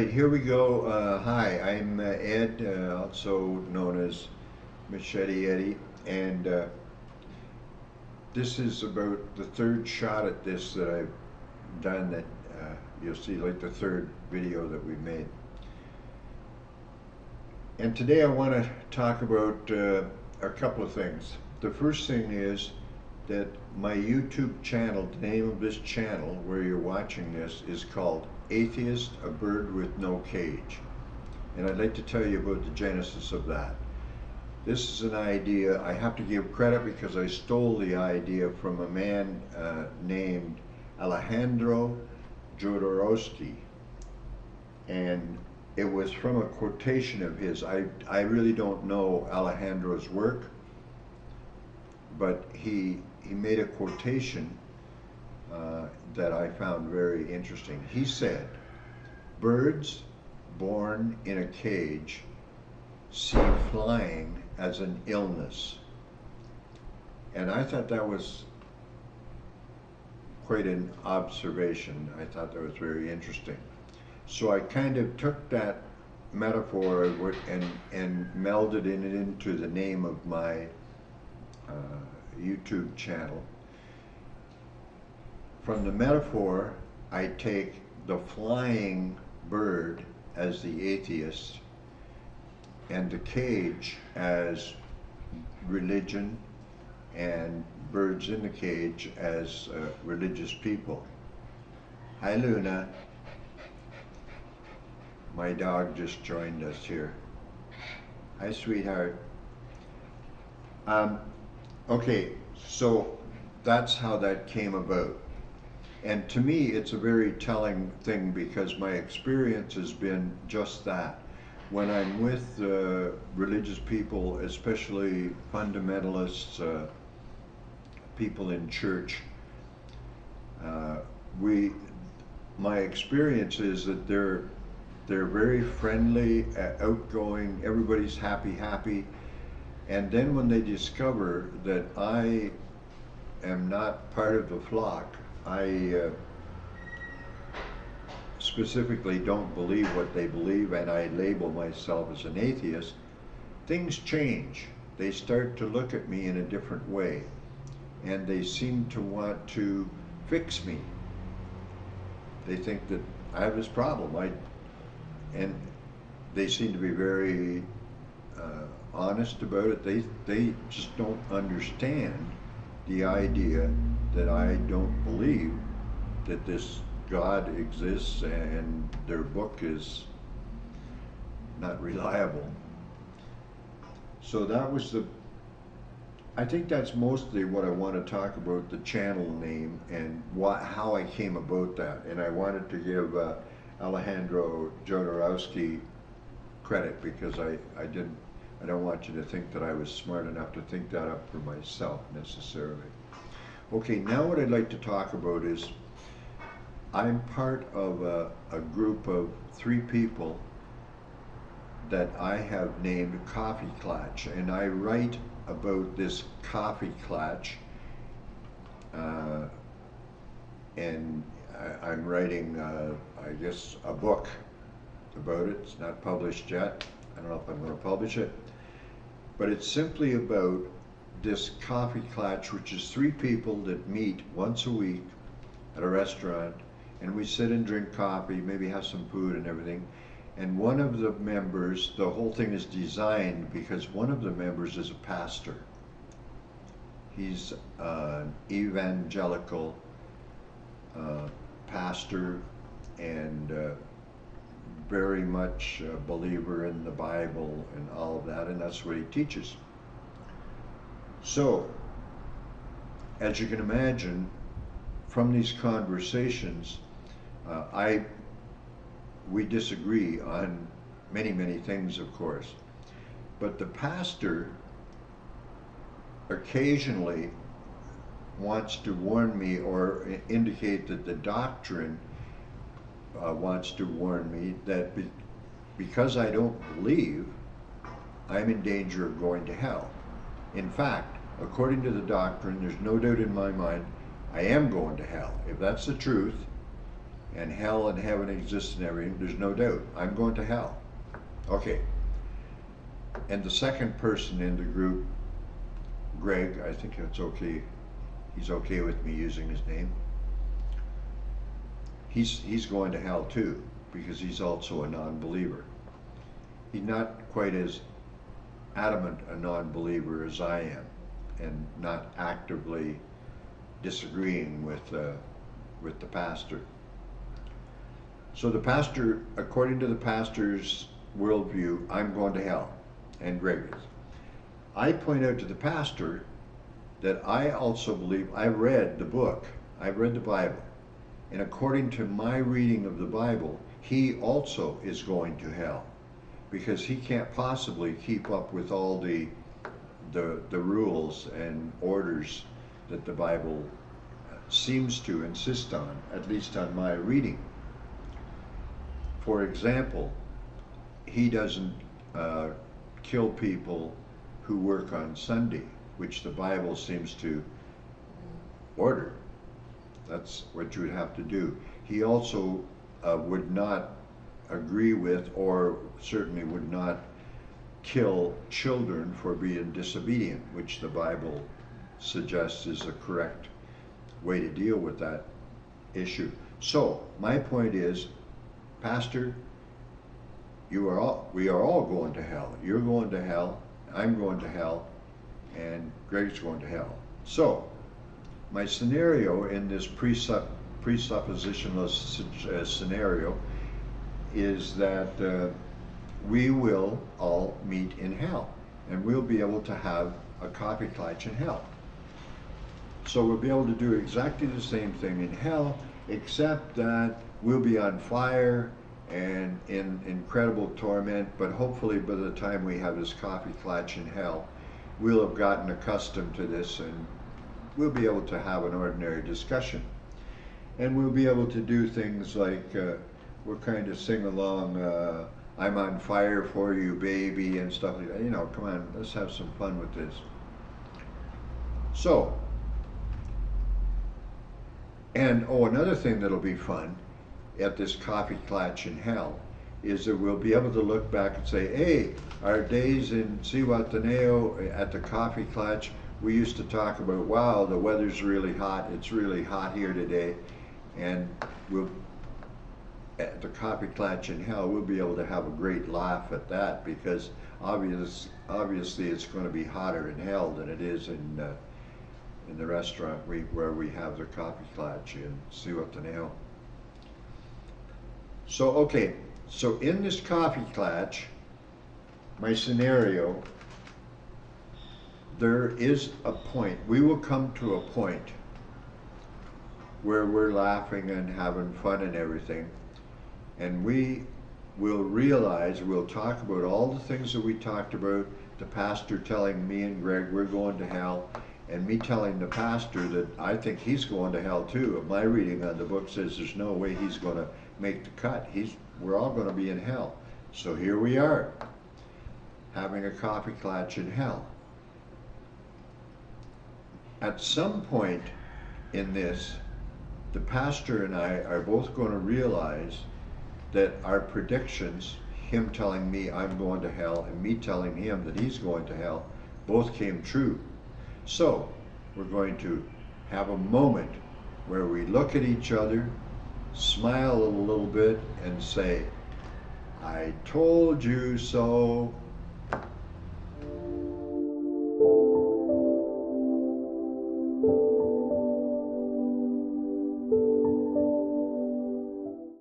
right, here we go. Hi, I'm Ed, also known as Machete Eddie, and this is about the third shot at this that I've done that you'll see, like the third video that we made. And today I want to talk about a couple of things. The first thing is that my YouTube channel, the name of this channel where you're watching this, is called Atheist, a Bird with No Cage. And I'd like to tell you about the genesis of that. This is an idea, I have to give credit because I stole the idea from a man named Alejandro Jodorowsky. And it was from a quotation of his. I really don't know Alejandro's work, but he made a quotation that I found very interesting. He said, "Birds born in a cage see flying as an illness." And I thought that was quite an observation. I thought that was very interesting. So I kind of took that metaphor and melded it into the name of my YouTube channel. From the metaphor, I take the flying bird as the atheist and the cage as religion and birds in the cage as religious people. Hi Luna. My dog just joined us here. Hi sweetheart. Okay, so that's how that came about. And to me, it's a very telling thing because my experience has been just that. When I'm with religious people, especially fundamentalists, people in church, my experience is that they're very friendly, outgoing, everybody's happy. And then when they discover that I am not part of the flock, I specifically don't believe what they believe and I label myself as an atheist, things change. They start to look at me in a different way and they seem to want to fix me. They think that I have this problem. And they seem to be very honest about it. They just don't understand the idea that I don't believe that this God exists and their book is not reliable. So that was I think that's mostly what I want to talk about, the channel name and how I came about that. And I wanted to give Alejandro Jodorowsky credit because I don't want you to think that I was smart enough to think that up for myself necessarily. Okay, now what I'd like to talk about is I'm part of a group of 3 people that I have named Coffee Clatch, and I write about this Coffee Clatch, and I'm writing, I guess, a book about it. It's not published yet. I don't know if I'm going to publish it, but it's simply about this Coffee Clatch, which is 3 people that meet once a week at a restaurant, and we sit and drink coffee, maybe have some food and everything. And one of the members, the whole thing is designed because one of the members is a pastor. He's an evangelical pastor and very much a believer in the Bible and all of that, and that's what he teaches. So, as you can imagine, from these conversations, we disagree on many things, of course. But the pastor occasionally wants to warn me or indicate that the doctrine wants to warn me that because I don't believe, I'm in danger of going to hell. In fact, according to the doctrine, there's no doubt in my mind, I am going to hell. If that's the truth, and hell and heaven exist and everything, there's no doubt. I'm going to hell. Okay. And the second person in the group, Greg, I think that's okay. He's okay with me using his name. He's going to hell too, because he's also a non-believer. He's not quite as adamant a non-believer as I am, and not actively disagreeing with the pastor. So the pastor, according to the pastor's worldview, I'm going to hell, and Greg is. I point out to the pastor that I also believe, I've read the book, I've read the Bible, and according to my reading of the Bible, he also is going to hell, because he can't possibly keep up with all the rules and orders that the Bible seems to insist on, at least on my reading. For example, he doesn't kill people who work on Sunday, which the Bible seems to order. That's what you would have to do. He also would not agree with, or certainly would not kill children for being disobedient, which the Bible suggests is a correct way to deal with that issue. So my point is, Pastor, we are all going to hell. You're going to hell, I'm going to hell, and Greg's going to hell. So my scenario in this presuppositionless scenario is that we will all meet in hell, and we'll be able to have a coffee clutch in hell. So we'll be able to do exactly the same thing in hell, except that we'll be on fire and in incredible torment, but hopefully by the time we have this coffee clutch in hell, we'll have gotten accustomed to this, and we'll be able to have an ordinary discussion. And we'll be able to do things like, we'll kind of sing along, I'm on fire for you, baby, and stuff like that. You know, come on, let's have some fun with this. So, and another thing that'll be fun at this coffee clutch in hell is that we'll be able to look back and say, hey, our days in Zihuatanejo at the coffee clutch, we used to talk about, wow, the weather's really hot, it's really hot here today, and we'll, at the coffee clutch in hell, we'll be able to have a great laugh at that, because obviously it's going to be hotter in hell than it is in the restaurant where we have the coffee clutch in Zihuatanejo. So, okay, so in this coffee clutch, my scenario, there is a point, we will come to a point where we're laughing and having fun and everything, and we will realize, we'll talk about all the things that we talked about, the pastor telling me and Greg we're going to hell, and me telling the pastor that I think he's going to hell too. My reading on the book says there's no way he's going to make the cut. We're all going to be in hell. So here we are, having a coffee clutch in hell. At some point in this, the pastor and I are both going to realize that our predictions, him telling me I'm going to hell and me telling him that he's going to hell, both came true. So we're going to have a moment where we look at each other, smile a little bit, and say, I told you so,